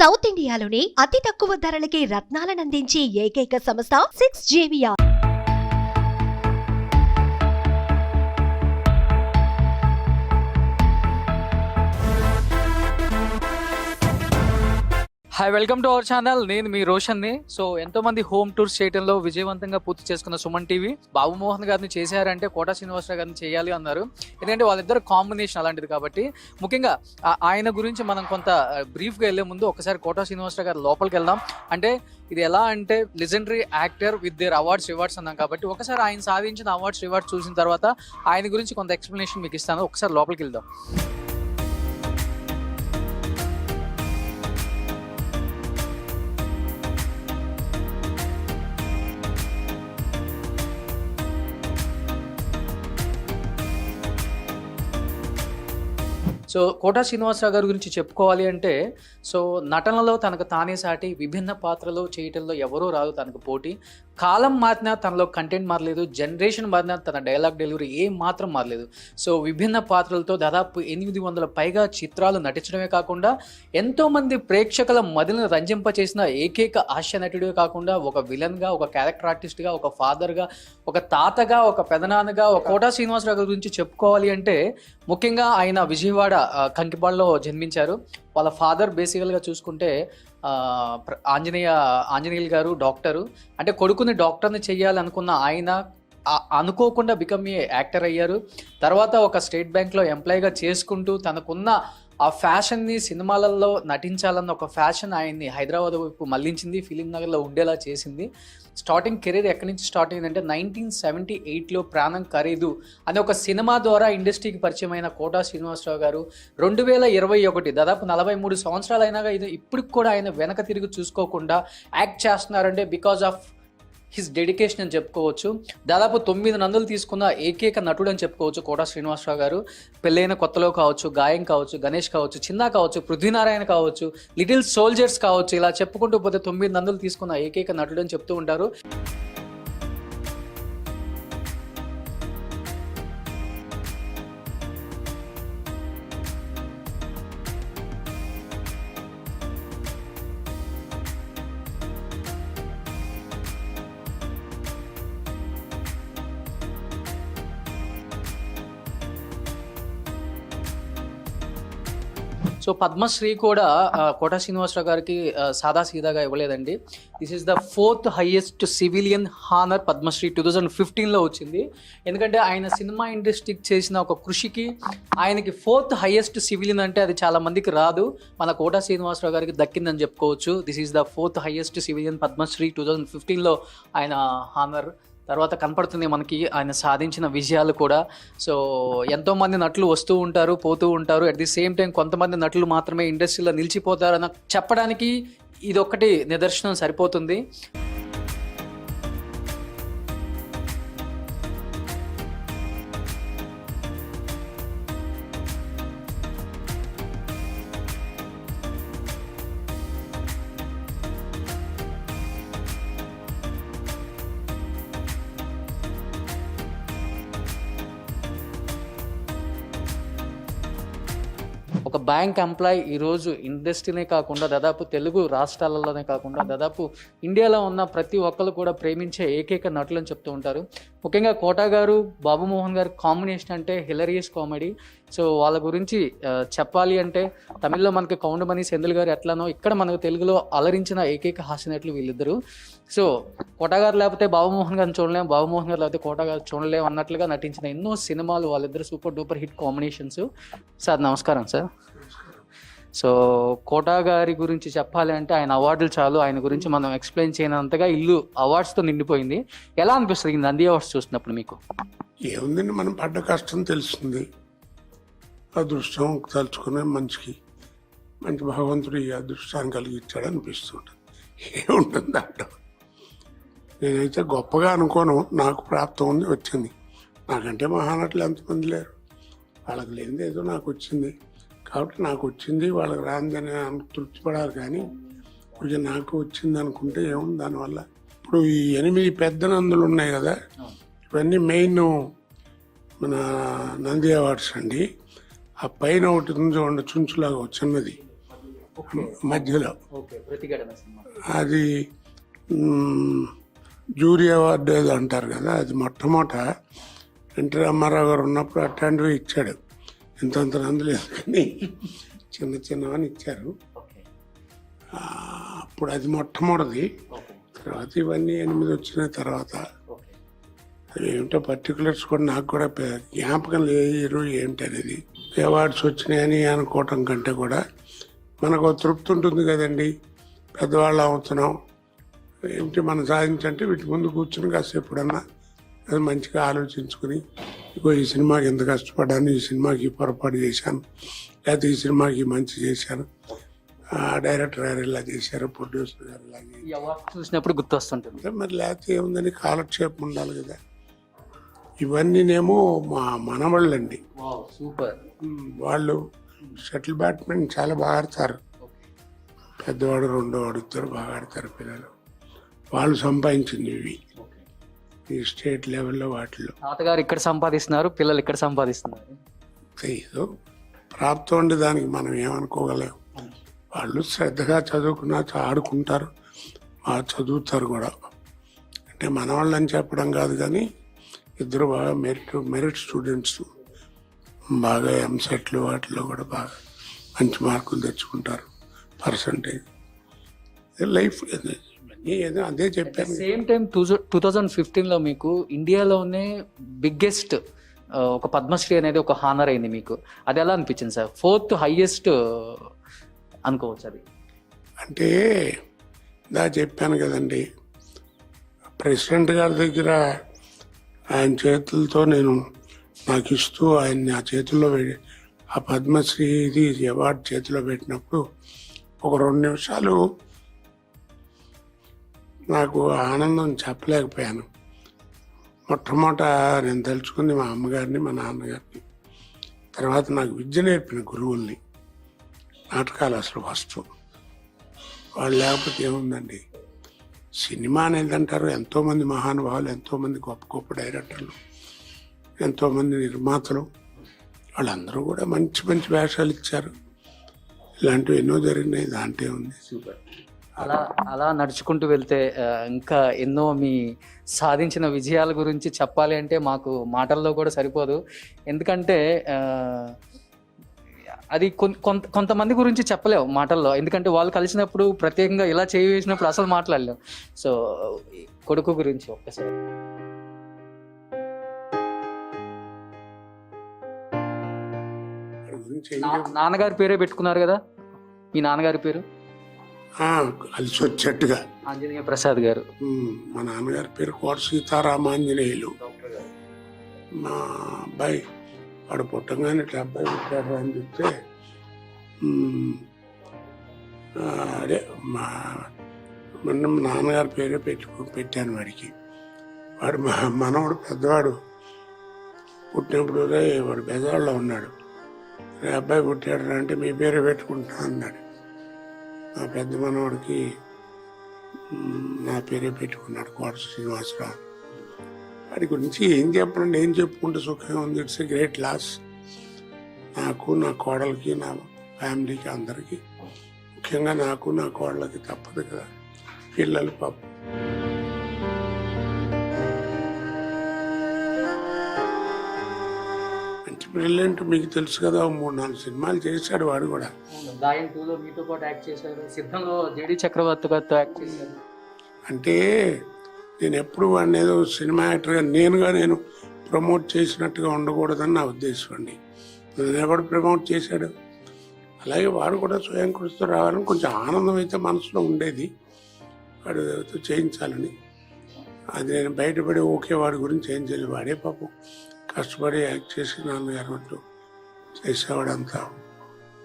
South ఇండియాలోనే అతి తక్కువ ధరలకి రత్నాలనందించే ఏకైక సంస్థ 6JVR. Hi, welcome to our channel. నేను మీ రోషన్ని. సో ఎంతో మంది హోమ్ టూర్స్ చేయడంలో విజయవంతంగా పూర్తి చేసుకున్న సుమన్ టీవీ బాబు మోహన్ గారిని చేశారంటే కోటా శ్రీనివాసరావు గారిని చేయాలి అన్నారు. ఎందుకంటే వాళ్ళిద్దరు కాంబినేషన్ అలాంటిది కాబట్టి ముఖ్యంగా ఆయన గురించి మనం కొంత బ్రీఫ్గా వెళ్లే ముందు ఒకసారి కోటా శ్రీనివాసరావు గారు లోపలికి వెళ్దాం. అంటే ఇది ఎలా అంటే legendary actor with their awards అన్నాం కాబట్టి ఒకసారి ఆయన సాధించిన అవార్డ్స్ చూసిన తర్వాత ఆయన గురించి కొంత ఎక్స్ప్లెనేషన్ మీకు ఇస్తాను. ఒకసారి లోపలికి వెళ్దాం. సో కోటా శ్రీనివాసరావు గారి గురించి చెప్పుకోవాలి అంటే సో నటనలో తనకు తానే సాటి, విభిన్న పాత్రలు చేయటంలో ఎవరూ రాదు తనకు పోటీ. కాలం మారినా తనలో కంటెంట్ మారలేదు, జనరేషన్ మారినా తన డైలాగ్ డెలివరీ ఏం మాత్రం మారలేదు. సో విభిన్న పాత్రలతో దాదాపు 800 పైగా చిత్రాలు నటించడమే కాకుండా ఎంతోమంది ప్రేక్షకుల మదిని రంజింపచేసిన ఏకైక హాస్య నటుడే కాకుండా ఒక విలన్గా, ఒక క్యారెక్టర్ ఆర్టిస్ట్గా, ఒక ఫాదర్గా, ఒక తాతగా, ఒక పెదనాన్నగా ఒక కోటా శ్రీనివాసరావు గారి గురించి చెప్పుకోవాలి అంటే ముఖ్యంగా ఆయన విజయవాడ కంకిపాడులో జన్మించారు. వాళ్ళ ఫాదర్ బేసికల్గా చూసుకుంటే ఆంజనేయులు గారు డాక్టరు. అంటే కొడుకుని డాక్టర్ని చెయ్యాలనుకున్న ఆయన అనుకోకుండా బికమ్ ఏ యాక్టర్ అయ్యారు. తర్వాత ఒక స్టేట్ బ్యాంక్లో ఎంప్లాయీగా చేసుకుంటూ తనకున్న ఆ ఫ్యాషన్ని సినిమాలలో నటించాలన్న ఒక ఫ్యాషన్ ఆయన్ని హైదరాబాద్ వైపు మళ్లించింది, ఫిలిం నగర్లో ఉండేలా చేసింది. స్టార్టింగ్ కెరీర్ ఎక్కడి నుంచి స్టార్ట్ అయిందంటే 1978లో ప్రాణం ఖరీదు అనే ఒక సినిమా ద్వారా ఇండస్ట్రీకి పరిచయం అయిన కోటా శ్రీనివాసరావు గారు 2021 దాదాపు 43 సంవత్సరాలు అయినాక ఇది ఇప్పటికి కూడా ఆయన వెనక తిరిగి చూసుకోకుండా యాక్ట్ చేస్తున్నారంటే బికాజ్ ఆఫ్ హిస్ డెడికేషన్ అని చెప్పుకోవచ్చు. దాదాపు 9 నందులు తీసుకున్న ఏకైక నటుడు అని చెప్పుకోవచ్చు కోటా శ్రీనివాసరావు గారు. పెళ్ళైన కొత్తలో కావచ్చు, గాయం కావచ్చు, గణేష్ కావచ్చు, చిన్న కావచ్చు, పృథ్వీనారాయణ కావచ్చు, లిటిల్ సోల్జర్స్ కావచ్చు, ఇలా చెప్పుకుంటూ పోతే 9 నందులు తీసుకున్న ఏకైక నటుడు అని చెప్తూ ఉంటారు. సో పద్మశ్రీ కూడా కోటా శ్రీనివాసరావు గారికి సాదాసీదాగా ఇవ్వలేదండి. This is the 4th highest civilian honour. Padmashri 2015లో వచ్చింది. ఎందుకంటే ఆయన సినిమా ఇండస్ట్రీకి చేసిన ఒక కృషికి ఆయనకి 4th హైయెస్ట్ సివిలియన్ అంటే అది చాలా మందికి రాదు. మన కోటా శ్రీనివాసరావు గారికి దక్కిందని చెప్పుకోవచ్చు. This is the 4th highest civilian Padmashri 2015లో ఆయన హానర్. తర్వాత కనపడుతుంది మనకి ఆయన సాధించిన విజయాలు కూడా. సో ఎంతోమంది నటులు వస్తూ ఉంటారు, పోతూ ఉంటారు. అట్ ది సేమ్ టైం కొంతమంది నటులు మాత్రమే ఇండస్ట్రీలో నిలిచిపోతారని చెప్పడానికి ఇదొక్కటి నిదర్శనం సరిపోతుంది. ఒక బ్యాంక్ ఎంప్లాయీ ఈరోజు ఇండస్ట్రీనే కాకుండా దాదాపు తెలుగు రాష్ట్రాలలోనే కాకుండా దాదాపు ఇండియాలో ఉన్న ప్రతి ఒక్కరు కూడా ప్రేమించే ఏకైక నటులు అని చెప్తూ ఉంటారు. ముఖ్యంగా కోటా గారు, బాబు మోహన్ గారు కాంబినేషన్ అంటే హిలరియస్ కామెడీ. సో వాళ్ళ గురించి చెప్పాలి అంటే తమిళ్లో మనకి కౌండమణి సెంధిల్ గారు ఎట్లానో ఇక్కడ మనకు తెలుగులో అలరించిన ఏకైక హాస్య నటులు వీళ్ళిద్దరు. సో కోటా గారు లేకపోతే బాబు మోహన్ గారిని చూడలేము, బాబు మోహన్ గారు లేకపోతే కోటా గారు చూడలేము అన్నట్లుగా నటించిన ఎన్నో సినిమాలు వాళ్ళిద్దరు super duper hit combinations. Sir నమస్కారం సార్. సో కోటా గారి గురించి చెప్పాలి అంటే ఆయన అవార్డులు చాలు, ఆయన గురించి మనం ఎక్స్ప్లెయిన్ చేయనంతగా ఇల్లు అవార్డ్స్తో నిండిపోయింది. ఎలా అనిపిస్తుంది నంది అవార్డ్స్ చూసినప్పుడు మీకు? ఏముందండి, మనం పడ్డ కష్టం తెలుస్తుంది, అదృష్టం తలుచుకునే మంచి భగవంతుడు ఈ అదృష్టాన్ని కలిగించాడు అనిపిస్తుంటుంది. ఏముంటుంది దాంట్లో? నేనైతే గొప్పగా అనుకోను, నాకు ప్రాప్తం ఉంది, వచ్చింది. నాకంటే మహానటులు ఎంతమంది లేరు, వాళ్ళకి లేనిది ఏదో నాకు వచ్చింది కాబట్టి నాకు వచ్చింది, వాళ్ళకి రాందని తృప్తిపడాలి. కానీ కొంచెం నాకు వచ్చింది అనుకుంటే ఏముంది దానివల్ల. ఇప్పుడు ఈ 8 పెద్ద నందులు ఉన్నాయి కదా, ఇవన్నీ మెయిన్ మన నంది అవార్డ్స్ అండి. ఆ పైన ఒకటి ఉంది చూడండి, చుంచులాగా చిన్నది, మధ్యలో. ఓకే, ప్రతిఘటన సినిమా. అది జూరీ అవార్డు ఏదో అంటారు కదా, అది మొట్టమొదట ఎన్టీ రామారావు గారు ఉన్నప్పుడు అట్లాంటివి ఇచ్చాడు. ఇంతంత అందులేదు కానీ చిన్న చిన్నవని ఇచ్చారు. ఓకే, అప్పుడు అది మొట్టమొదటిది. ఓకే, తర్వాత ఇవన్నీ 8 వచ్చిన తర్వాత ఓకే. అవి ఏమిటో పర్టికులర్స్ కూడా నాకు కూడా జ్ఞాపకం లేదు ఏంటి అనేది. అవార్డ్స్ వచ్చినాయని అనుకోవటం కంటే కూడా మనకు తృప్తి ఉంటుంది కదండి, పెద్దవాళ్ళు అవుతున్నాం, ఏమిటి మనం సాధించంటే వీటి ముందు కూర్చుని కాసేపు ఎప్పుడన్నా అది మంచిగా ఆలోచించుకుని, ఇగో ఈ సినిమాకి ఎంత కష్టపడ్డాను, ఈ సినిమాకి పొరపాటు చేశాను, లేకపోతే ఈ సినిమాకి మంచి చేశాను, డైరెక్టర్ గారు ఇలా చేశారు, ప్రొడ్యూసర్ గారు ఇలా చేశారు, ఈ అవార్డు చూసినప్పుడు గుర్తొస్తుంటుంది. మరి లేకపోతే ఏముందని కాలక్షేపం ఉండాలి కదా. ఇవన్నీనేమో మా మనవాళ్ళండి, సూపర్. వాళ్ళు షటిల్ బ్యాట్మెన్ చాలా బాగా ఆడతారు. పెద్దవాడు రెండో ఇద్దరు బాగా ఆడతారు పిల్లలు. వాళ్ళు సంపాదించింది ఇవి ఈ స్టేట్ లెవెల్లో వాటిలో. తాతగారు ఇక్కడ సంపాదిస్తున్నారు, పిల్లలు ఇక్కడ సంపాదిస్తున్నారు. ఏదో ప్రాప్తం ఉండి దానికి మనం ఏమనుకోగలేము. వాళ్ళు శ్రద్ధగా చదువుకున్నా ఆడుకుంటారు, చదువుతారు కూడా. అంటే మన వాళ్ళని చెప్పడం కాదు కానీ ఇద్దరు బాగా మెరిట్ స్టూడెంట్స్, బాగా ఎంసెట్లు వాటిలో కూడా బాగా మంచి మార్కులు తెచ్చుకుంటారు, పర్సంటేజ్. లైఫ్ ఏదో అదే చెప్పాను. సేమ్ టైం 2015లో మీకు ఇండియాలోనే బిగ్గెస్ట్ ఒక పద్మశ్రీ అనేది ఒక హానర్ అయింది మీకు. అది ఎలా అనిపించింది సార్? 4th హైయెస్ట్ అనుకోవచ్చు అది. అంటే చెప్పాను కదండి, ప్రెసిడెంట్ గారి దగ్గర ఆయన చేతులతో నాకు ఇస్తూ ఆయన నా చేతుల్లో ఆ పద్మశ్రీ అవార్డు చేతిలో పెట్టినప్పుడు ఒక 2 నిమిషాలు నాకు ఆనందం చెప్పలేకపోయాను. మొట్టమొదట నేను తలుచుకుంది మా అమ్మగారిని, మా నాన్నగారిని, తర్వాత నాకు విద్య నేర్పిన గురువుల్ని. నాటకాలు అసలు ఫస్ట్ వాళ్ళు లేకపోతే ఏముందండి. సినిమా అనేది అంటారు, ఎంతోమంది మహానుభావులు, ఎంతోమంది గొప్ప గొప్ప డైరెక్టర్లు, ఎంతోమంది నిర్మాతలు, వాళ్ళందరూ కూడా మంచి మంచి వేషాలు ఇచ్చారు. ఇలాంటివి ఎన్నో జరిగినాయి, దాంట్లో ఉంది. సూపర్. అలా నడుచుకుంటూ వెళ్తే ఇంకా ఎన్నో మీ సాధించిన విజయాల గురించి చెప్పాలి అంటే మాకు మాటల్లో కూడా సరిపోదు. ఎందుకంటే అది కొంతమంది గురించి చెప్పలేవు మాటల్లో, ఎందుకంటే వాళ్ళు కలిసినప్పుడు ప్రత్యేకంగా ఇలా చేసినప్పుడు అసలు మాట్లాడలేము. సో కొడుకు గురించి ఒక్కసారి. నాన్నగారి పేరే పెట్టుకున్నారు కదా, మీ నాన్నగారి పేరు? కలిసి వచ్చేట్టుగా ఆంజనేయ ప్రసాద్ గారు. మా నాన్నగారి పేరు కోట సీతారామాంజనేయులు. మా అబ్బాయి వాడు పుట్టంగానే ఇట్లా అబ్బాయి పుట్టాడు అని చెప్తే అదే మా నాన్నగారి పేరే పెట్టాను వాడికి. వాడు మా మనవడు పెద్దవాడు పుట్టినప్పుడు వాడు బెజవాడలో ఉన్నాడు. అబ్బాయి పుట్టాడు అంటే మీ పేరే పెట్టుకుంటా అన్నాడు. నా పెద్ద మనవాడికి నా పేరే పెట్టుకున్నాడు, కోట శ్రీనివాసరావు. వాడి గురించి ఏం చెప్పండి, ఏం చెప్పుకుంటే సుఖంగా ఉంది. ఇట్స్ ఎ గ్రేట్ లాస్ నాకు, నా కోడలికి, నా ఫ్యామిలీకి, అందరికీ. ముఖ్యంగా నాకు, నా కోడలకి తప్పదు కదా, పిల్లలు పాప. మంచి బ్రిలియంట్, మీకు తెలుసు కదా, 3-4 సినిమాలు చేశాడు వాడు కూడా. దాయం 2లో మీతో పాటు యాక్ట్ చేశారు, సిద్ధంలో జేడి చక్రవర్తి గారితో యాక్ట్ చేశారు. అంటే నేను ఎప్పుడు వాడిని ఏదో సినిమా యాక్టర్గా నేను ప్రమోట్ చేసినట్టుగా ఉండకూడదని నా ఉద్దేశం అండి. నన్ను ఎవడు ప్రమోట్ చేశాడు? అలాగే వాడు కూడా స్వయం కృషితో రావాలని కొంచెం ఆనందం అయితే మనసులో ఉండేది, వాడు చేయించాలని. అది నేను బయటపడి ఓకే వాడి గురించి ఏం చేయలేదు. వాడే పాపం కష్టపడి యాక్ట్ చేసి నాన్నగారు అంటూ చేసేవాడంతా.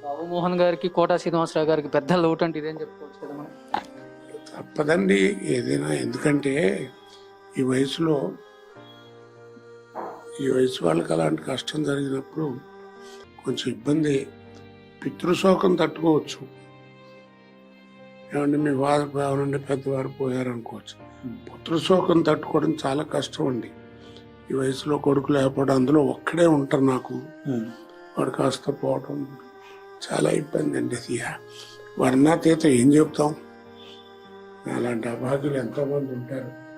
బాబుమోహన్ గారికి, కోట శ్రీనివాసరావు గారికి పెద్ద లోటు అంటే ఇదేం చెప్పుకోవచ్చు కదా మనం. తప్పదండి ఏదైనా, ఎందుకంటే ఈ వయసు వాళ్ళకి అలాంటి కష్టం జరిగినప్పుడు కొంచెం ఇబ్బంది. పితృశోకం తట్టుకోవచ్చు, ఏమంటే మీ భావన నుండి పెద్దవారు పోయారనుకోవచ్చు. పుత్రశోకం తట్టుకోవడం చాలా కష్టం అండి. ఈ వయసులో కొడుకు లేకపోవడం, అందులో ఒక్కడే ఉంటారు నాకు, వాడు కాస్త పోవడం చాలా ఇబ్బంది అండి. అది వర్ణాతీతం ఏం చెప్తాం? అలాంటి అభాగ్యులు ఎంతోమంది ఉంటారు.